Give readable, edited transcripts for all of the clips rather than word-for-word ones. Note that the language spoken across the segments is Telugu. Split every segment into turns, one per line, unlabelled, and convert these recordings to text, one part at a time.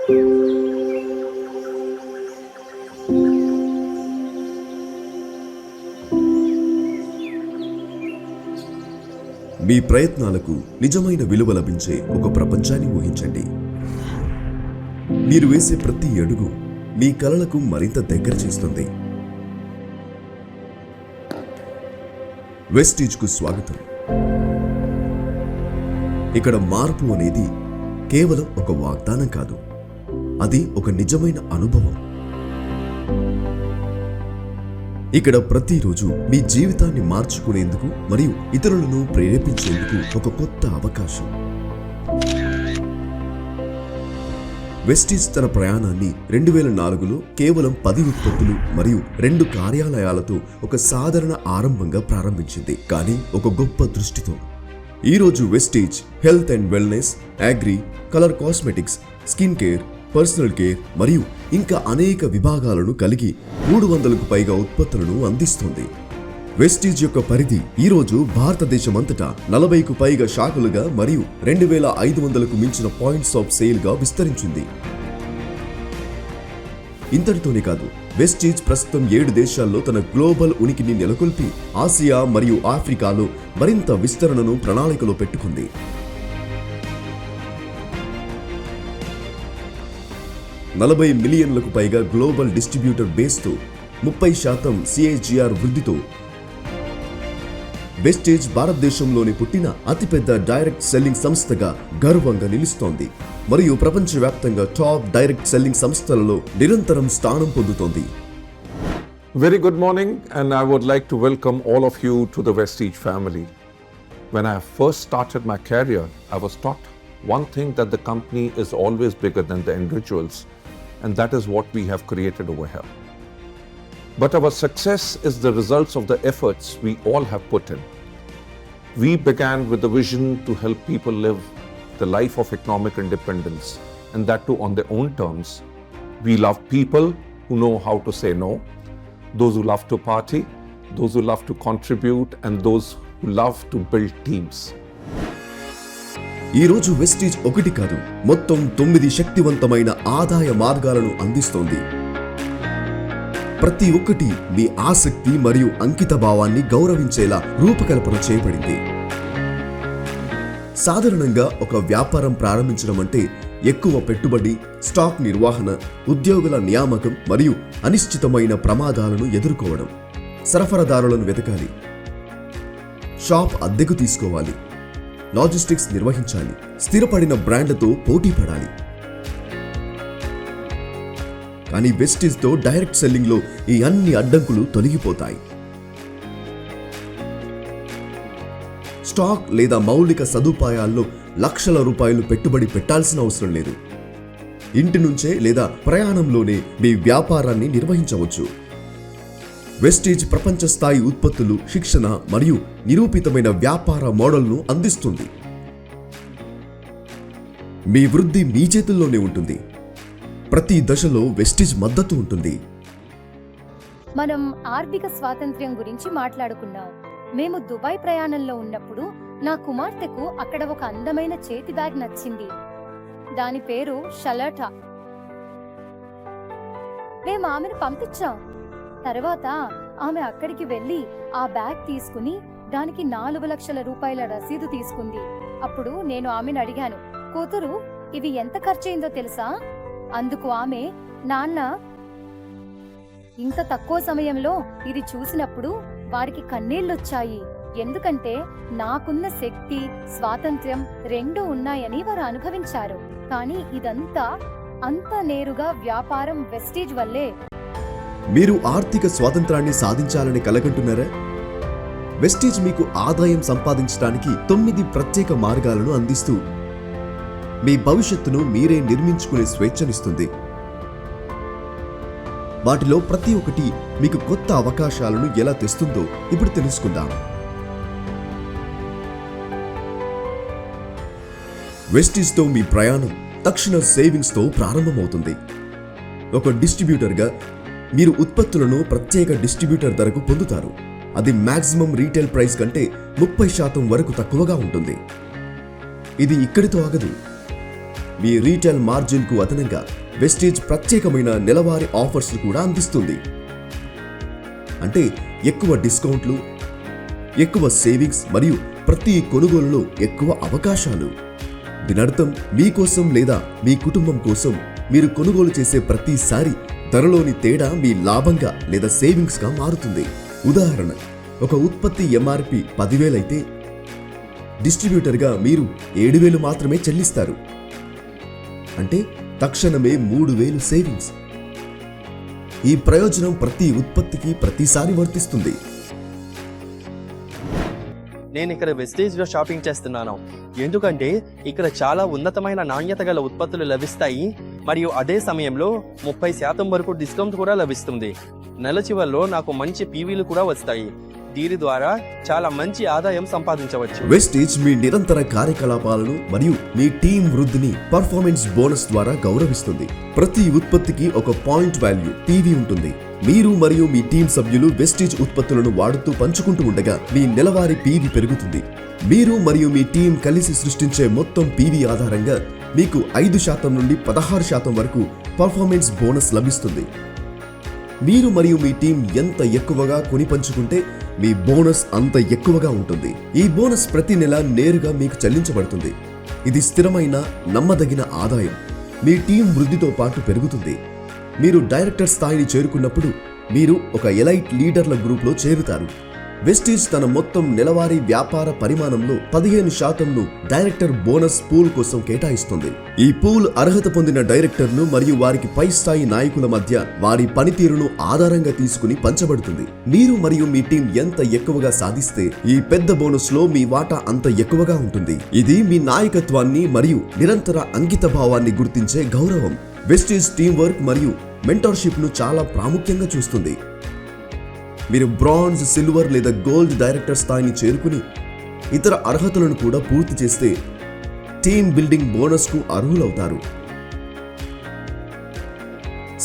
మీ ప్రయత్నాలకు నిజమైన విలువ లభించే ఒక ప్రపంచాన్ని ఊహించండి. మీరు వేసే ప్రతి అడుగు మీ కలలకు మరింత దగ్గర చేస్తుంది. వెస్టీజ్కు స్వాగతం. ఇక్కడ మార్పు అనేది కేవలం ఒక వాగ్దానం కాదు, అది ఒక నిజమైన అనుభవం. ఇక్కడ ప్రతిరోజు మీ జీవితాన్ని మార్చుకునేందుకు మరియు ఇతరులను ప్రేరేపించేందుకు ఒక కొత్త అవకాశం. వెస్టీజ్ తన ప్రయాణాన్ని 2004లో కేవలం 10 ఉత్పత్తులు మరియు 2 కార్యాలయాలతో ఒక సాధారణ ఆరంభంగా ప్రారంభించింది, కానీ ఒక గొప్ప దృష్టితో. ఈరోజు Vestige health and wellness, agri, colour cosmetics, skin care, personal care మరియు ఇంకా అనేక విభాగాలను కలిగి 300కు పైగా ఉత్పత్తులను అందిస్తుంది. వెస్టీజ్ యొక్క పరిధి ఈరోజు భారతదేశమంతటా 40కు పైగా శాఖలుగా మరియు 2500కు మించిన పాయింట్స్ ఆఫ్ సేల్గా విస్తరించింది. ఇంతటితోనే కాదు, వెస్టీజ్ ప్రస్తుతం 7 దేశాల్లో తన గ్లోబల్ ఉనికిని నెలకొల్పి ఆసియా మరియు ఆఫ్రికాలో మరింత విస్తరణను ప్రణాళికలో పెట్టుకుంది. $40 మిలియన్లకు పైగా గ్లోబల్ డిస్ట్రిబ్యూటర్ బేస్తో 30% CAGR వృద్ధితో వెస్టీజ్ భారతదేశంలోని పుట్టిన అతిపెద్ద డైరెక్ట్ సెల్లింగ్ సంస్థగా గర్వంగా నిలుస్తోంది మరియు ప్రపంచవ్యాప్తంగా టాప్ డైరెక్ట్ సెల్లింగ్ సంస్థలలో నిరంతరం స్థానం పొందుతోంది.
Very good morning, and I would like to welcome all of you to the Vestige family. When I first started my career, I was taught one thing, that the company is always bigger than the individuals, and that is what we have created over here. But our success is the results of the efforts we all have put in. We began with the vision to help people live the life of economic independence, and that too on their own terms. We love people who know how to say no, those who love to party, those who love to contribute, and those who love to build teams.
ఈరోజు వెస్టీజ్ ఒకటి కాదు, మొత్తం 9 శక్తివంతమైన ఆదాయ మార్గాలను అందిస్తోంది. ప్రతి ఒక్కటి మీ ఆసక్తి మరియు అంకిత భావాన్ని గౌరవించేలా రూపకల్పన చేయబడింది. సాధారణంగా ఒక వ్యాపారం ప్రారంభించడం అంటే ఎక్కువ పెట్టుబడి, స్టాక్ నిర్వహణ, ఉద్యోగుల నియామకం మరియు అనిశ్చితమైన ప్రమాదాలను ఎదుర్కోవడం. సరఫరాదారులను వెతకాలి, షాప్ అద్దెకు తీసుకోవాలి, లాజిస్టిక్స్ నిర్వహించాలి, స్థిరపడిన బ్రాండ్లతో పోటీ పడాలి. కానీ వెస్టీజ్తో డైరెక్ట్ సెల్లింగ్లో ఈ అన్ని అడ్డంకులు తొలగిపోతాయి. స్టాక్ లేదా మౌలిక సదుపాయాల్లో లక్షల రూపాయలు పెట్టుబడి పెట్టాల్సిన అవసరం లేదు. ఇంటి నుంచే లేదా ప్రయాణంలోనే మీ వ్యాపారాన్ని నిర్వహించవచ్చు. వెస్టీజ్ ప్రపంచ స్థాయి ఉత్పత్తులు, శిక్షణ మరియు నిరూపితమైన వ్యాపార మోడల్ను అందిస్తుంది. మీ వృద్ధి మీ చేతుల్లోనే ఉంటుంది. ప్రతి దశలో వెస్టీజ్ మద్దతు ఉంటుంది.
మనం ఆర్థిక స్వాతంత్ర్యం గురించి మాట్లాడుకున్నాం. మేము దుబాయ్ ప్రయాణంలో ఉన్నప్పుడు నా కుమార్తెకు అక్కడ ఒక అందమైన చేతి బ్యాగ్ నచ్చింది. దాని పేరు షలటా. మేము ఆమెను పంపించాం. తర్వాత ఆమె అక్కడికి వెళ్లి ఆ బ్యాగ్ తీసుకుని దానికి 4 లక్షల రూపాయల రసీదు తీసుకుంది. అప్పుడు నేను ఆమెను అడిగాను, కూతురు, ఇవి ఎంత ఖర్చయిందో తెలుసా? అందుకు ఆమె, నాన్న, ఇంత తక్కువ సమయంలో ఇది చూసినప్పుడు వారికి కన్నీళ్లొచ్చాయి. ఎందుకంటే నాకున్న శక్తి, స్వాతంత్ర్యం రెండూ ఉన్నాయని వారు అనుభవించారు. కానీ ఇదంతా అంత నేరుగా వ్యాపారం వెస్టీజ్ వల్లే.
మీరు ఆర్థిక స్వాతంత్రాన్ని సాధించాలని కలగంటున్నారా? వెస్టీజ్ మీకు ఆదాయం సంపాదించడానికి 9 ప్రత్యేక మార్గాలను అందిస్తూ మీ భవిష్యత్తును మీరే నిర్మించుకునే స్వేచ్ఛనిస్తుంది. వాటిలో ప్రతి ఒక్కటి మీకు కొత్త అవకాశాలను ఎలా తెస్తుందో ఇప్పుడు తెలుసుకుందాం. వెస్టీజ్తో మీ ప్రయాణం తక్షణ సేవింగ్స్తో ప్రారంభమవుతుంది. ఒక డిస్ట్రిబ్యూటర్గా మీరు ఉత్పత్తులను ప్రత్యేక డిస్ట్రిబ్యూటర్ ధరకు పొందుతారు. అది మాక్సిమం రీటైల్ ప్రైస్ కంటే 30% వరకు తక్కువగా ఉంటుంది. ఇది ఇక్కడితో ఆగదు. మీ రీటైల్ మార్జిన్కు అదనంగా వెస్టీజ్ ప్రత్యేకమైన నెలవారీ ఆఫర్స్ కూడా అందిస్తుంది. అంటే ఎక్కువ డిస్కౌంట్లు, ఎక్కువ సేవింగ్స్ మరియు ప్రతి కొనుగోలులో ఎక్కువ అవకాశాలు. దీనర్థం మీకోసం లేదా మీ కుటుంబం కోసం మీరు కొనుగోలు చేసే ప్రతిసారి ధరలోని తేడా మీ లాభంగా లేదా సేవింగ్స్గా మారుతుంది. ఉదాహరణ, ఒక ఉత్పత్తి ఎంఆర్పి 10,000 అయితే డిస్ట్రిబ్యూటర్గా మీరు 7,000 మాత్రమే చెల్లిస్తారు. అంటే తక్షణమే 3,000 సేవింగ్స్. ఈ ప్రయోజనం ప్రతి ఉత్పత్తికి ప్రతిసారి వర్తిస్తుంది.
నేను ఇక్కడ వెస్టేజ్లో షాపింగ్ చేస్తున్నాను, ఎందుకంటే ఇక్కడ చాలా ఉన్నతమైన నాణ్యత గల ఉత్పత్తులు లభిస్తాయి మరియు అదే సమయంలో 30% వరకు డిస్కౌంట్ కూడా లభిస్తుంది. నెల చివరిలో నాకు మంచి పీవీలు కూడా వస్తాయి. దీని ద్వారా చాలా మంచి ఆదాయం సంపాదించవచ్చు.
వెస్టీజ్ మీ నిరంతర కార్యకలాపాలను మరియు మీ టీం వృద్ధిని పర్ఫార్మెన్స్ బోనస్ ద్వారా గౌరవిస్తుంది. ప్రతి ఉత్పత్తికి ఒక పాయింట్ వాల్యూ పీవీ ఉంటుంది. మీరు మరియు మీ టీం సభ్యులు వెస్టీజ్ ఉత్పత్తులను వాడుతూ పంచుకుంటూ ఉండగా మీ నెలవారీ పీవీ పెరుగుతుంది. మీరు మరియు మీ టీం కలిసి సృష్టించే మొత్తం పీవీ ఆధారంగా మీకు 5% నుండి 16% వరకు పర్ఫార్మెన్స్ బోనస్ లభిస్తుంది. మీరు మరియు మీ టీం ఎంత ఎక్కువగా కొని పంచుకుంటే మీ బోనస్ అంత ఎక్కువగా ఉంటుంది. ఈ బోనస్ ప్రతి నెల నేరుగా మీకు చెల్లించబడుతుంది. ఇది స్థిరమైన, నమ్మదగిన ఆదాయం. మీ టీం వృద్ధితో పాటు పెరుగుతుంది. మీరు డైరెక్టర్ స్థాయిని చేరుకున్నప్పుడు మీరు ఒక ఎలైట్ లీడర్ల గ్రూప్లో చేరుతారు. వెస్టీజ్ తన మొత్తం నెలవారీ వ్యాపార పరిమాణంలో 15%ను డైరెక్టర్ బోనస్ పూల్ కోసం కేటాయిస్తుంది. ఈ పూల్ అర్హత పొందిన డైరెక్టర్లు మరియు వారికి పై స్థాయి నాయకుల మధ్య వారి పనితీరును ఆధారంగా తీసుకుని పంచబడుతుంది. మీరు మరియు మీ టీం ఎంత ఎక్కువగా సాధిస్తే ఈ పెద్ద బోనస్ లో మీ వాటా అంత ఎక్కువగా ఉంటుంది. ఇది మీ నాయకత్వాన్ని మరియు నిరంతర అంకిత భావాన్ని గుర్తించే గౌరవం. వెస్టీజ్ టీం వర్క్ మరియు మెంటర్షిప్ ను చాలా ప్రాముఖ్యంగా చూస్తుంది. మీరు బ్రాంజ్, సిల్వర్ లేదా గోల్డ్ డైరెక్టర్ స్థాయిని చేరుకుని ఇతర అర్హతలను కూడా పూర్తి చేస్తే టీమ్ బిల్డింగ్ బోనస్కు అర్హులవుతారు.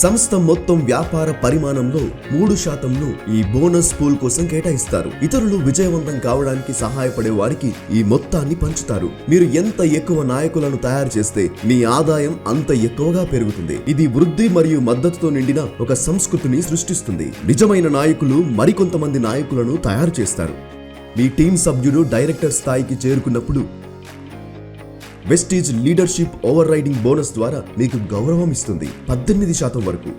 సంస్థ మొత్తం వ్యాపార పరిమాణంలో 3%ను ఈ బోనస్ పూల్ కోసం కేటాయిస్తారు. ఇతరులు విజయవంతం కావడానికి సహాయపడే వారికి ఈ మొత్తాన్ని పంచుతారు. మీరు ఎంత ఎక్కువ నాయకులను తయారు చేస్తే మీ ఆదాయం అంత ఎక్కువగా పెరుగుతుంది. ఇది వృద్ధి మరియు మద్దతుతో నిండిన ఒక సంస్కృతిని సృష్టిస్తుంది. నిజమైన నాయకులు మరికొంతమంది నాయకులను తయారు చేస్తారు. మీ టీం సభ్యుడు డైరెక్టర్ స్థాయికి చేరుకున్నప్పుడు Vestige leadership over riding bonus ద్వారా మీకు గౌరవం ఇస్తుంది, 18% వరకు.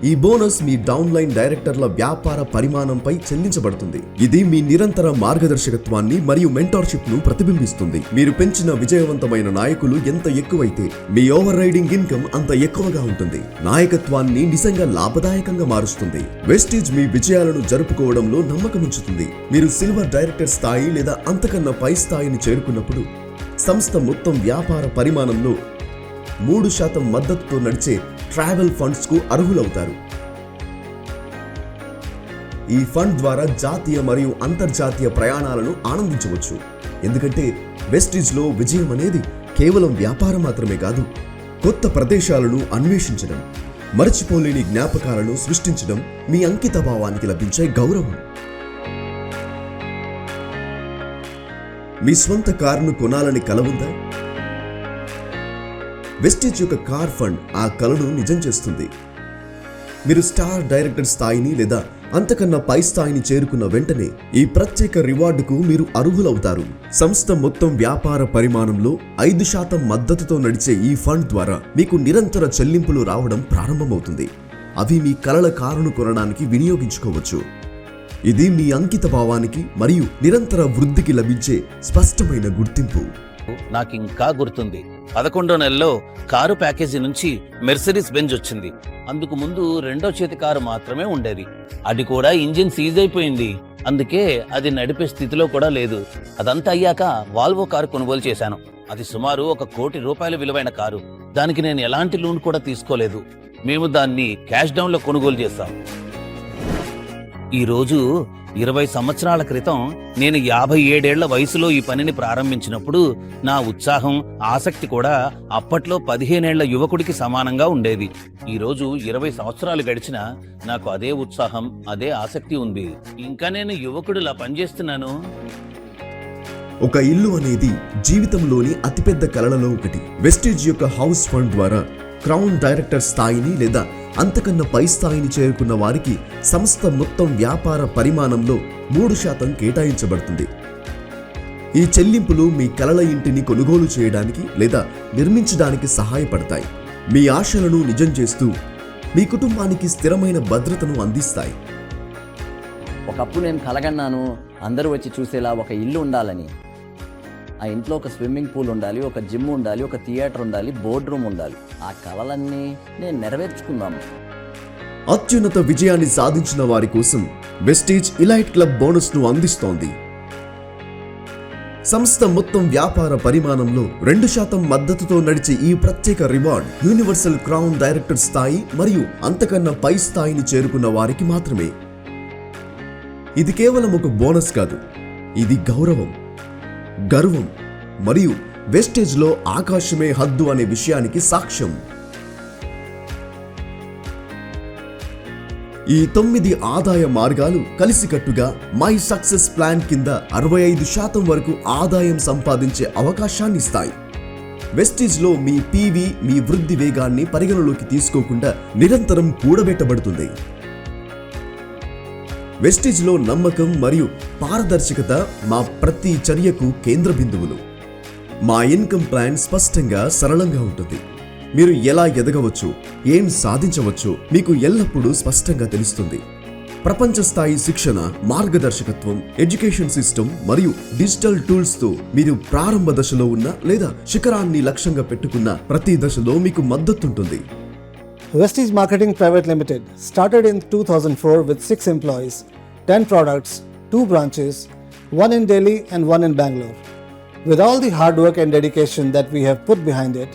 ఈ బోనస్ మీ డౌన్ లైన్ డైరెక్టర్ల వ్యాపార పరిమాణంపై చెల్లించబడుతుంది. ఇది మీ నిరంతర మార్గదర్శకత్వాన్ని మరియు మెంటార్షిప్ ను ప్రతిబింబిస్తుంది. మీరు పెంచిన విజయవంతమైన నాయకులు ఎంత ఎక్కువైతే మీ ఓవర్ రైడింగ్ ఇన్కమ్ అంత ఎక్కువగా ఉంటుంది. నాయకత్వాన్ని నిజంగా లాభదాయకంగా మారుస్తుంది. వెస్టీజ్ మీ విజయాలను జరుపుకోవడంలో నమ్మకం ఉంచుతుంది. మీరు సిల్వర్ డైరెక్టర్ స్థాయి లేదా అంతకన్నా పై స్థాయిని చేరుకున్నప్పుడు సంస్థ మొత్తం వ్యాపార పరిమాణంలో 3% మద్దతుతో నడిచే ట్రావెల్ ఫండ్స్ కు అర్హులవుతారు. ఈ ఫండ్ ద్వారా జాతీయ మరియు అంతర్జాతీయ ప్రయాణాలను ఆనందించవచ్చు. ఎందుకంటే వెస్టీజ్ లో విజయం అనేది కేవలం వ్యాపారం మాత్రమే కాదు, కొత్త ప్రదేశాలను అన్వేషించడం, మరచిపోలేని జ్ఞాపకాలను సృష్టించడం మీ అంకిత భావానికి లభించే గౌరవం. మీ స్వంత కారును కొనాలని కల ఉందా? వెస్టీజ్ యొక్క కార్ ఫండ్ ఆ కలను నిజం చేస్తుంది. మీరు స్టార్ డైరెక్టర్ స్థాయిని లేదా అంతకన్నా పై స్థాయిని చేరుకున్న వెంటనే ఈ ప్రత్యేక రివార్డుకు మీరు అర్హులవుతారు. సంస్థ మొత్తం వ్యాపార పరిమాణంలో 5% మద్దతుతో నడిచే ఈ ఫండ్ ద్వారా మీకు నిరంతర చెల్లింపులు రావడం ప్రారంభమవుతుంది. అవి మీ కలల కారును కొనడానికి వినియోగించుకోవచ్చు. ఇది మీ అంకిత భావానికి మరియు నిరంతర వృద్ధికి లభించే స్పష్టమైన గుర్తింపు.
నాకు ఇంకా గుర్తుంది, 11వ నెలలో కారు ప్యాకేజీ నుంచి మెర్సిడీస్ బెంజ్ వచ్చింది. అందుకు ముందు రెండో చేతి కారు మాత్రమే ఉండేది. అది కూడా ఇంజిన్ సీజ్ అయిపోయింది. అందుకే అది నడిపే స్థితిలో కూడా లేదు. అదంతా అయ్యాక వాల్వో కారు కొనుగోలు చేశాను. అది సుమారు ₹1 కోటి విలువైన కారు. దానికి నేను ఎలాంటి లోన్ కూడా తీసుకోలేదు. మేము దాన్ని క్యాష్ డౌన్ లో కొనుగోలు చేశాం. ఈ రోజు 20 సంవత్సరాల క్రితం నేను 57 ఏళ్ల వయసులో ఈ పనిని ప్రారంభించినప్పుడు నా ఉత్సాహం, ఆసక్తి కూడా అప్పట్లో 15 ఏళ్ల యువకుడికి సమానంగా ఉండేది. ఈ రోజు 20 సంవత్సరాలు గడిచినా నాకు అదే ఉత్సాహం, అదే ఆసక్తి ఉంది. ఇంకా నేను యువకుడిలా పనిచేస్తున్నాను.
ఒక ఇల్లు అనేది జీవితంలోని అతిపెద్ద కలలలో ఒకటి. వెస్టీజ్ యొక్క హౌస్ ఫండ్ ద్వారా క్రౌన్ డైరెక్టర్ స్థాయిని లేదా అంతకన్నా పై స్థాయిని చేరుకున్న వారికి సంస్థ మొత్తం వ్యాపార పరిమాణంలో 3% కేటాయించబడుతుంది. ఈ చెల్లింపులు మీ కలల ఇంటిని కొనుగోలు చేయడానికి లేదా నిర్మించడానికి సహాయపడతాయి. మీ ఆశలను నిజం చేస్తూ మీ కుటుంబానికి స్థిరమైన భద్రతను అందిస్తాయి.
ఒకప్పుడు నేను కలగన్నాను అందరూ వచ్చి చూసేలా ఒక ఇల్లు ఉండాలని. ఆ ఇంట్లో ఒక స్విమ్మింగ్ పూల్ ఉండాలి, ఒక జిమ్ ఉండాలి, ఒక థియేటర్ ఉండాలి, బోర్డ్ రూమ్ ఉండాలి. ఆ కలలన్నీ నేను నెరవేర్చుకుందాము.
అత్యున్నత విజయాన్ని సాధించిన వారి కోసం వెస్టీజ్ ఇలైట్ క్లబ్ బోనస్ను అందిస్తోంది. సంస్థ మొత్తం వ్యాపార పరిమాణంలో 2% మద్దతుతో నడిచే ఈ ప్రత్యేక రివార్డ్ యూనివర్సల్ క్రౌన్ డైరెక్టర్ స్థాయి మరియు అంతకన్నా పై స్థాయిని చేరుకున్న వారికి మాత్రమే. ఇది కేవలం ఒక బోనస్ కాదు, ఇది గౌరవం, గర్వం మరియు వెస్టేజ్లో ఆకాశమే హద్దు అనే విషయానికి సాక్ష్యం. ఈ 9 ఆదాయ మార్గాలు కలిసికట్టుగా మై సక్సెస్ ప్లాన్ కింద 65% వరకు ఆదాయం సంపాదించే అవకాశాన్ని ఇస్తాయి. వెస్టీజ్లో మీ పీవీ మీ వృద్ధి వేగాన్ని పరిగణలోకి తీసుకోకుండా నిరంతరం కూడబెట్టబడుతుంది. వెస్టీజ్లో నమ్మకం మరియు పారదర్శకత మా ప్రతి చర్యకు కేంద్ర బిందువులు. మా ఇన్కమ్ ప్లాన్ స్పష్టంగా సరళంగా ఉంటుంది. మీరు ఎలా ఎదగవచ్చు, ఏం సాధించవచ్చో మీకు ఎల్లప్పుడూ స్పష్టంగా తెలుస్తుంది. ప్రపంచ స్థాయి శిక్షణ, మార్గదర్శకత్వం, ఎడ్యుకేషన్ సిస్టమ్ మరియు డిజిటల్ టూల్స్తో మీరు ప్రారంభ దశలో ఉన్న లేదా శిఖరాన్ని లక్ష్యంగా పెట్టుకున్న ప్రతి దశలో మీకు మద్దతుంటుంది.
Vestige Marketing Private Limited started in 2004 with 6 employees, 10 products, 2 branches, 1 in Delhi and 1 in Bangalore. With all the hard work and dedication that we have put behind it,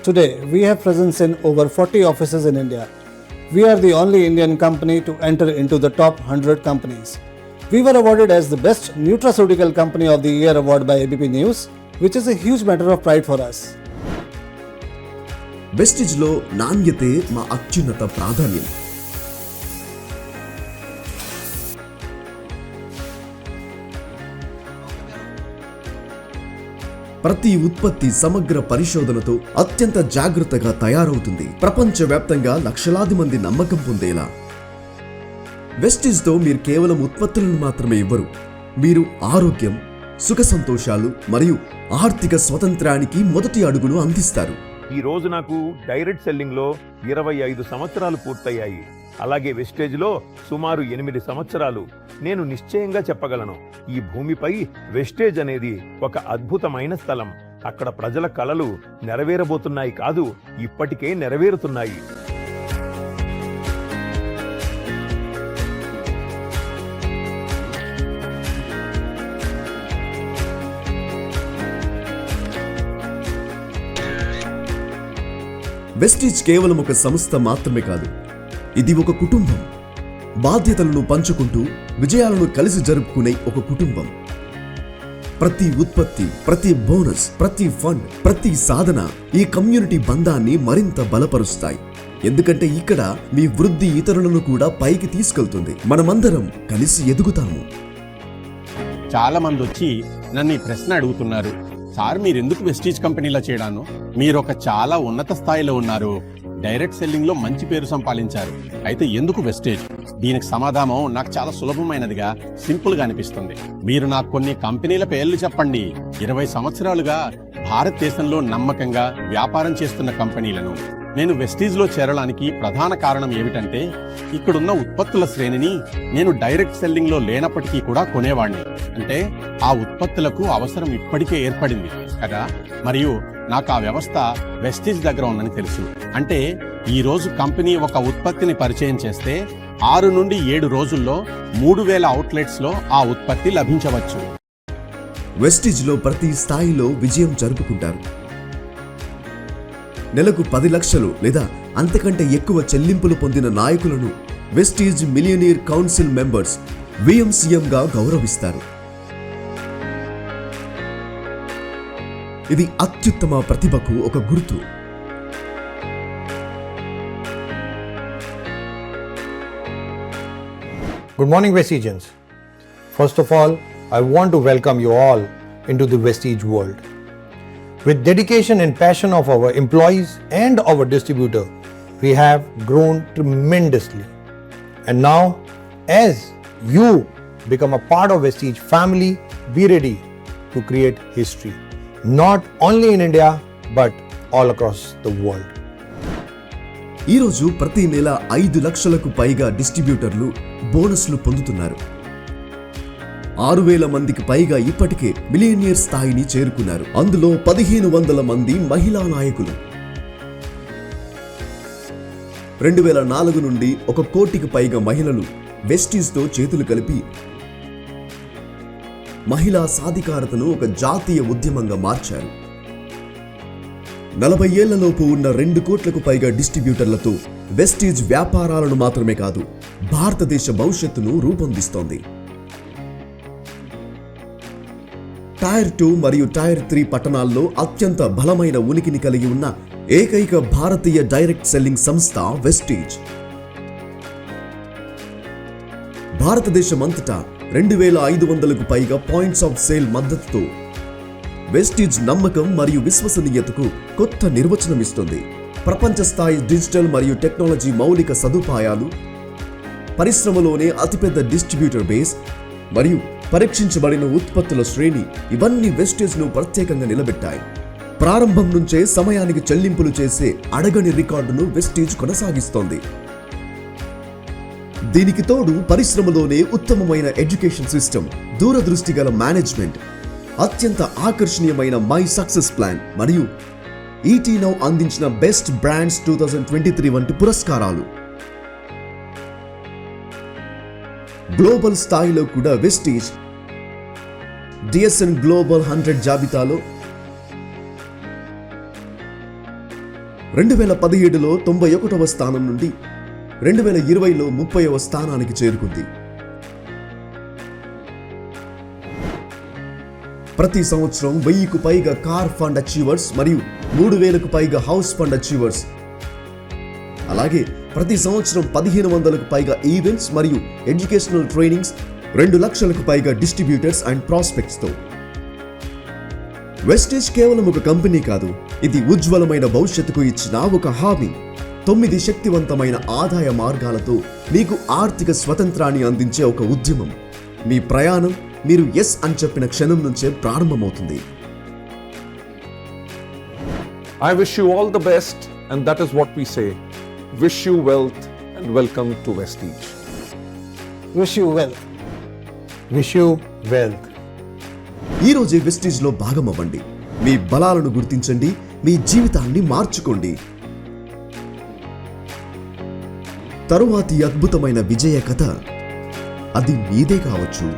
today we have presence in over 40 offices in India. We are the only Indian company to enter into the top 100 companies. We were awarded as the Best Nutraceutical Company of the Year award by ABP News, which is a huge matter of pride for us.
వెస్టిజ్లో నాణ్యతే మా అత్యున్నత ప్రాధాన్యం. ప్రతి ఉత్పత్తి సమగ్ర పరిశోధనతో అత్యంత జాగ్రత్తగా తయారవుతుంది. ప్రపంచవ్యాప్తంగా లక్షలాది మంది నమ్మకం పొందేలా. వెస్టిజ్తో మీరు కేవలం ఉత్పత్తులను మాత్రమే ఇవ్వరు, మీరు ఆరోగ్యం, సుఖ సంతోషాలు మరియు ఆర్థిక స్వతంత్రానికి మొదటి అడుగును అందిస్తారు.
ఈ రోజు నాకు డైరెక్ట్ సెల్లింగ్లో 25 సంవత్సరాలు పూర్తయ్యాయి. అలాగే వెస్టేజ్లో సుమారు 8 సంవత్సరాలు. నేను నిశ్చయంగా చెప్పగలను, ఈ భూమిపై వెస్టేజ్ అనేది ఒక అద్భుతమైన స్థలం. అక్కడ ప్రజల కలలు నెరవేరబోతున్నాయి కాదు, ఇప్పటికే నెరవేరుతున్నాయి.
వెస్టీజ్ కేవలం ఒక సంస్థ మాత్రమే కాదు, ఇది ఒక కుటుంబం. బాధ్యతలను పంచుకుంటూ విజయాలను కలిసి జరుపుకునే ఒక కుటుంబం. ప్రతి ఉత్పత్తి, ప్రతి బోనస్, ప్రతి ఫండ్, ప్రతి సాధన ఈ కమ్యూనిటీ బంధాన్ని మరింత బలపరుస్తాయి. ఎందుకంటే ఇక్కడ మీ వృద్ధి ఇతరులను కూడా పైకి తీసుకెళ్తుంది. మనమందరం కలిసి ఎదుగుతాము.
చాలా మంది వచ్చి నన్ను ఈ ప్రశ్న అడుగుతున్నారు, సార్ మీరెందుకు వెస్టీజ్ కంపెనీలో చేయడాను? మీరు ఒక చాలా ఉన్నత స్థాయిలో ఉన్నారు, డైరెక్ట్ సెల్లింగ్ లో మంచి పేరు సంపాదించారు, అయితే ఎందుకు వెస్టేజ్? దీనికి సమాధానం నాకు చాలా సులభమైనదిగా, సింపుల్ గా అనిపిస్తుంది. మీరు నాకు కొన్ని కంపెనీల పేర్లు చెప్పండి. 20 సంవత్సరాలుగా భారతదేశంలో నమ్మకంగా వ్యాపారం చేస్తున్న కంపెనీలను. నేను వెస్టీజ్ లో చేరడానికి ప్రధాన కారణం ఏమిటంటే, ఇక్కడున్న ఉత్పత్తుల శ్రేణిని నేను డైరెక్ట్ సెల్లింగ్ లో లేనప్పటికీ కూడా కొనేవాడిని. అంటే ఆ ఉత్పత్తులకు అవసరం ఇప్పటికే ఏర్పడింది కదా, మరియు నాకు ఆ వ్యవస్థ వెస్టీజ్ దగ్గర ఉందని తెలుసు. అంటే ఈ రోజు కంపెనీ ఒక ఉత్పత్తిని పరిచయం చేస్తే 6 నుండి 7 రోజుల్లో 3000 అవుట్లెట్స్ లో ఆ ఉత్పత్తి లభించవచ్చు.
వెస్టీజ్లో ప్రతి స్థాయిలో విజయం జరుపుకుంటారు. నెలకు 10 లక్షలు లేదా అంతకంటే ఎక్కువ చెల్లింపులు పొందిన నాయకులను వెస్టీజ్ మిలియనీర్ కౌన్సిల్ మెంబర్స్ విఎంసిఎంగా గౌరవిస్తారు. ఇది అత్యుత్తమ ప్రతిభకు ఒక గుర్తు.
Good morning, Vestigians. First of all, I want to welcome you all into the Vestige world. With dedication and passion of our employees and our distributor, we have grown tremendously. And now, as you become a part of Vestige family, be ready to create history, not only in India, but all across the world.
ఈరోజు ప్రతి నెల 5 లక్షలకు పైగా డిస్ట్రిబ్యూటర్లు బోనస్లు పొందుతున్నారు. 6,000 మందికి పైగా ఇప్పటికే మిలియనియర్ స్థాయిని చేరుకున్నారు. అందులో 1,500 మంది మహిళా నాయకులు. 2004 నుండి 1 కోటికి పైగా మహిళలు వెస్టీజ్తో చేతులు కలిపి మహిళా సాధికారతను ఒక జాతీయ ఉద్యమంగా మార్చారు. 40 ఏళ్లలోపు ఉన్న 2 కోట్లకు పైగా డిస్ట్రిబ్యూటర్లతో వెస్టీజ్ వ్యాపారాలను మాత్రమే కాదు, భారతదేశ భవిష్యత్తును రూపొందిస్తోంది. టైర్ 2 మరియు టైర్ 3 పట్టణాల్లో అత్యంత బలమైన ఉనికిని కలిగి ఉన్న ఏకైక భారతీయ డైరెక్ట్ సెల్లింగ్ సంస్థ వెస్టీజ్. భారతదేశమంతటా 2,500కు పైగా పాయింట్స్ ఆఫ్ సేల్ మద్దతుతో వెస్టీజ్ నమ్మకం మరియు విశ్వసనీయతకు కొత్త నిర్వచనం ఇస్తుంది. ప్రపంచ స్థాయి డిజిటల్ మరియు టెక్నాలజీ మౌలిక సదుపాయాలు, పరిశ్రమలోనే అతిపెద్ద డిస్ట్రిబ్యూటర్ బేస్ మరియు పరీక్షించబడిన ఉత్పత్తుల శ్రేణి ఇవన్నీ వెస్టీజ్ను ప్రత్యేకంగా నిలబెట్టాయి. ప్రారంభం నుంచే సమయానికి చెల్లింపులు చేసే అడగని రికార్డును వెస్టీజ్ కొనసాగిస్తోంది. దీనికి తోడు పరిశ్రమలోనే ఉత్తమమైన ఎడ్యుకేషన్ సిస్టమ్, దూరదృష్టి గల మేనేజ్మెంట్, అత్యంత ఆకర్షణీయమైన మై సక్సెస్ ప్లాన్ మరియు ఈటీ నౌ అందించిన బెస్ట్ బ్రాండ్స్ 2023 వంటి పురస్కారాలు. గ్లోబల్ స్థాయిలో కూడా వెస్టీజ్ డిఎస్ఎన్ గ్లోబల్ 100 జాబితాలో 2017లో 91వ స్థానం నుండి 2020లో 30వ స్థానానికి చేరుకుంది. ప్రతి సంవత్సరం 1000కు పైగా కార్ ఫండ్ అచీవర్స్ మరియు 3,000కు పైగా హౌస్ ఫండ్ అచీవర్స్, అలాగే ప్రతి సంవత్సరం 1,500కు పైగా ఈవెంట్స్ మరియు ఎడ్యుకేషనల్ ట్రైనింగ్స్, 2 లక్షలకు పైగా డిస్ట్రిబ్యూటర్స్ అండ్ ప్రాస్పెక్ట్స్తో. వెస్టీజ్ కేవలం ఒక కంపెనీ కాదు, ఇది ఉజ్వలమైన భవిష్యత్తుకు ఇచ్చిన ఒక హామీ. 9 శక్తివంతమైన ఆదాయ మార్గాలతో మీకు ఆర్థిక స్వతంత్రాన్ని అందించే ఒక ఉద్యమం. మీ ప్రయాణం మీరు ఎస్ అని చెప్పిన క్షణం నుంచే ప్రారంభమవుతుంది.
I wish you all the best, and that is what we say. Wish you wealth and welcome to Vestige.
Wish you wealth.
Wish you wealth.
ఈ రోజే వెస్టీజ్లో భాగమవ్వండి. మీ బలాలను గుర్తించండి, మీ జీవితాన్ని మార్చుకోండి. తరువాతి అద్భుతమైన విజయ కథ అది మీదే కావచ్చు.